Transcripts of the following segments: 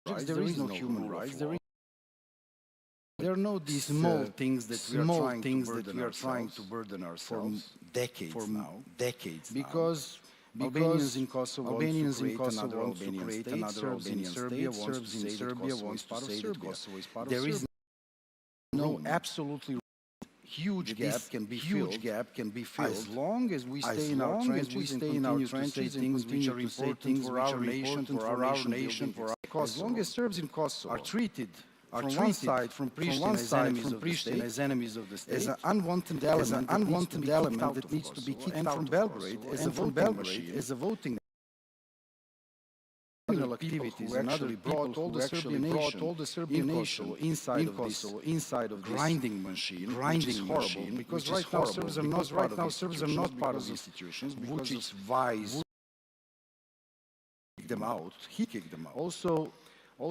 there is no human rights. There are no these small things that we are trying to burden ourselves for decades now. Because Albanians in Kosovo want to create another Albanian state. Serbs in Serbia want to say that Kosovo is part of Serbia. There is no absolutely huge gap can be filled as long as we stay in our trenches and continue to say things which are important for our nation, as long as Serbs in Kosovo are treated from one side, from Pristina, as enemies of the state, as an unwanted element that needs to be kicked out, and from Belgrade as a voting activities and other brought all the Serbian nation inside of this grinding machine, which is horrible, because right now Serbs are not part of the institutions, because of Vice kicked them out. He kicked them out. Also,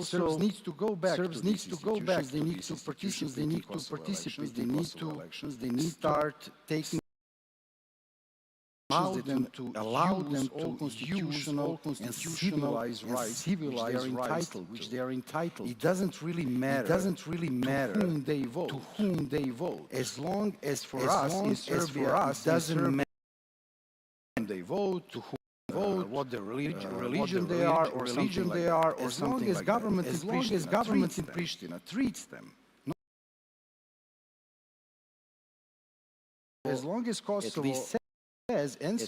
Serbs need to go back. They need to participate. They need to start taking. Allow them to all constitutional and civilized rights which they are entitled. It doesn't really matter to whom they vote. As long as for us in Serbia, it doesn't matter whom they vote, to whom what their religion they are, or something like that. As long as government in Pristina treats them. As long as Kosovo says and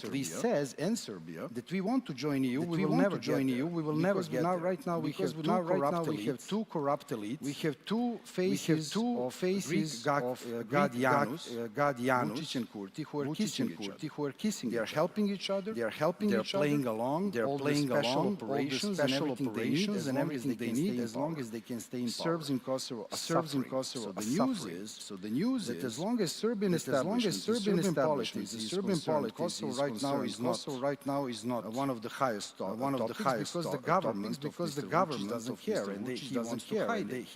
Serbia that we want to join you, we will never join you. We will never get there. Right now we have two corrupt elites. We have two faces of Gadianus, Vučić and Kurti, who are kissing. They are helping each other. They are playing along. They are playing along. All the special operations and everything they need, as long as they can stay in power. Serbs in Kosovo. So the news is that as long as Serbian establishments, Serbian politics, the Serbian politics. Kosovo right now is not one of the highest topics, because the government doesn't care, and he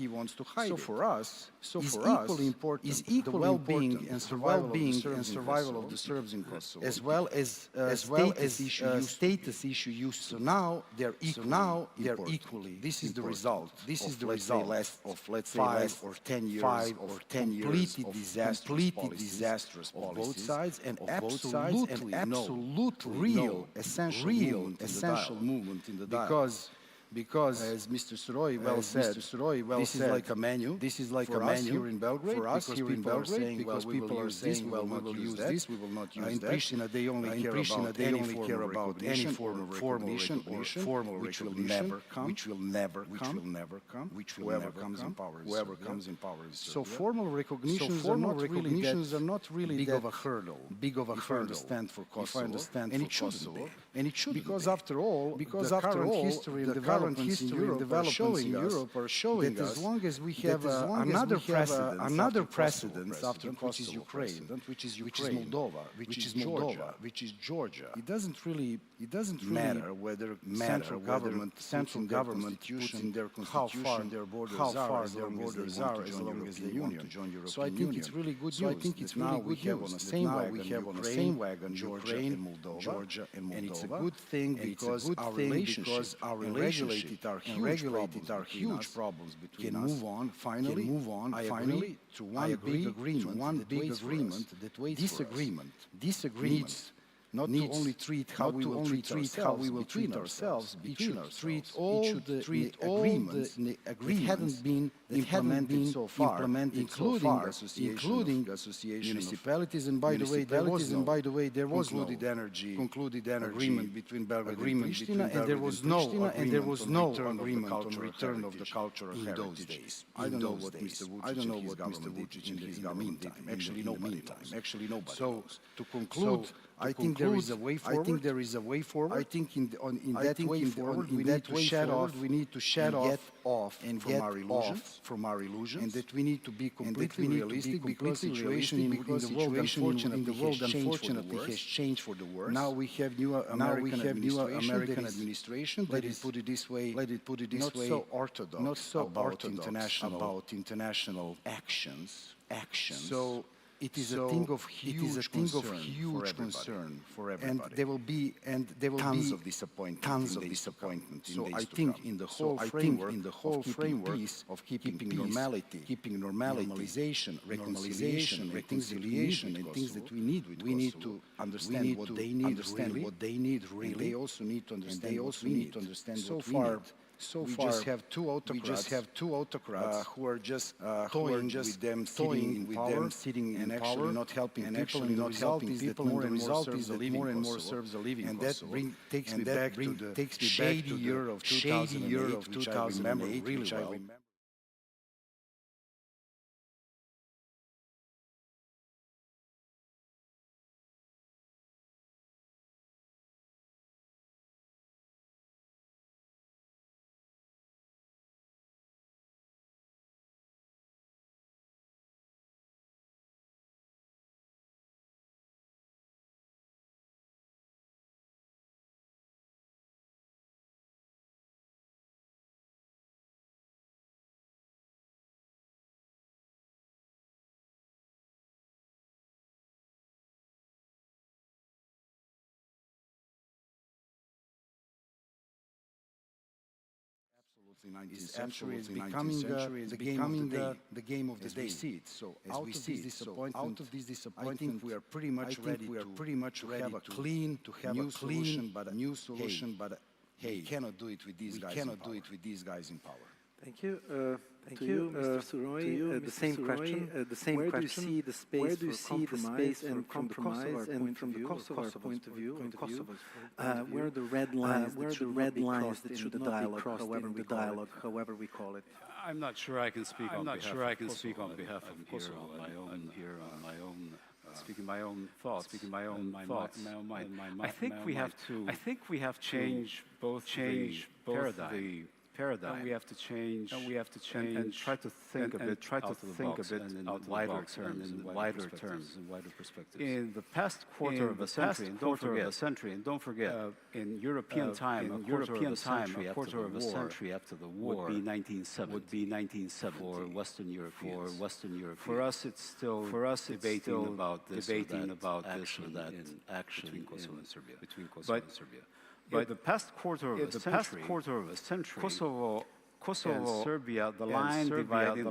wants to hide. So for us, equally important the well-being and survival of the Serbs in Kosovo, as well as status issue. So now they're equally. This is the result. Of let's say 5 or 10 years completely disastrous policies of both sides, and absolute real essential movement in the dialogue. Because, as Mr. Suroi well said, this is like a menu. This is like a menu here in Belgrade. For us here in Belgrade, because people are saying, well, we will use this, we will not use that. In Pristina, they only care about any form of recognition, which will never come. Whoever comes in power is Serbia. So formal recognitions are not really big of a hurdle. If I understand for Kosovo, and it should be. Because after all, the current history and developments in Europe are showing that as long as we have another precedent after which is Ukraine, which is Moldova, which is Georgia, it doesn't really matter whether central government puts in their constitution how far their borders are, as long as they want to join European Union. So I think it's really good news. Now we have on the same wagon Georgia and Moldova, and it's a good thing because our relationship and regulated our huge problems between us can move on finally to one big agreement that waits for us. This agreement not to only treat how we will treat ourselves, but to treat all the agreements that haven't been implemented so far, including municipalities. And by the way, there was concluded energy agreement between Belgrade and Pristina, and there was no agreement on return of the cultural in those days. I don't know what Mr. Vučić and his government did. Actually, nobody. So to conclude, I think there is a way forward. I think in that way forward, we need to shed off from our illusions, and that we need to be completely realistic, because the situation in the world unfortunately has changed for the worse. Now we have new American administration. Let it put it this way. Not so orthodox about international actions. So It is a thing of huge concern for everybody. And there will be tons of disappointment. So I think in the whole framework of keeping normality, normalization, reconciliation, and things that we need with Kosovo, we need to understand what they need really. And they also need to understand what we need. So far, we just have two autocrats who are just toying with them, sitting in power, and not helping people. And the result is that more and more Serbs are leaving Kosovo. And that takes me back to the shady year of 2008, which I remember really well. Is absolutely becoming the game of the day. So out of this disappointment, I think we are pretty much ready to have a clean solution, but hey, we cannot do it with these guys in power. Thank you. Thank you, Mr. Suroy. The same question. Where do you see the space and compromise, and from the Kosovo point of view, where are the red lines that should not be crossed in the dialogue, however we call it? I'm not sure I can speak on behalf of Kosovo on my own. Speaking my own thoughts, my mind. I think we have to change both the paradigm. And we have to change. And try to think a bit in wider terms, in wider perspectives. In the past quarter of a century, and don't forget, in European time, a quarter of a century after the war would be 1970 for Western Europeans. For us, it's still debating about this or that action between Kosovo and Serbia. But the past quarter of a century, Kosovo and Serbia, the line dividing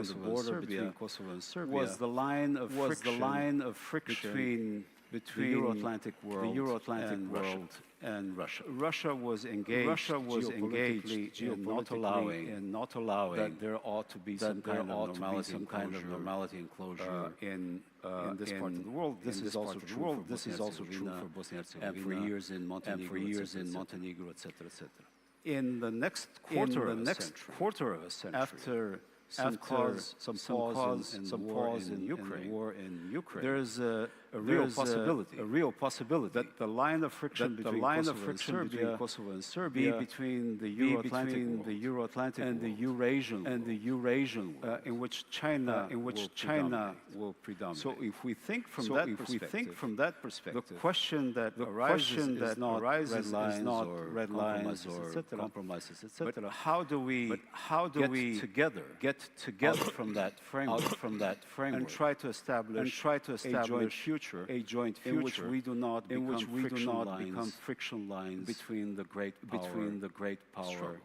the border between Kosovo and Serbia was the line of friction between the Euro-Atlantic world and Russia. Russia was engaged in not allowing that there ought to be some kind of normality and closure in this part of the world. This is also true for Bosnia and Herzegovina, and for years in Montenegro, etc., etc. In the next quarter of a century, after some pause in Ukraine, there is a real possibility that the line of friction between Kosovo and Serbia be between the Euro-Atlantic and the Eurasian world, in which China will predominate. So if we think from that perspective, the question that arises is not red lines or compromises, etc. But how do we get together from that framework and try to establish a joint future in which we do not become friction lines between the great power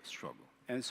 struggle. And so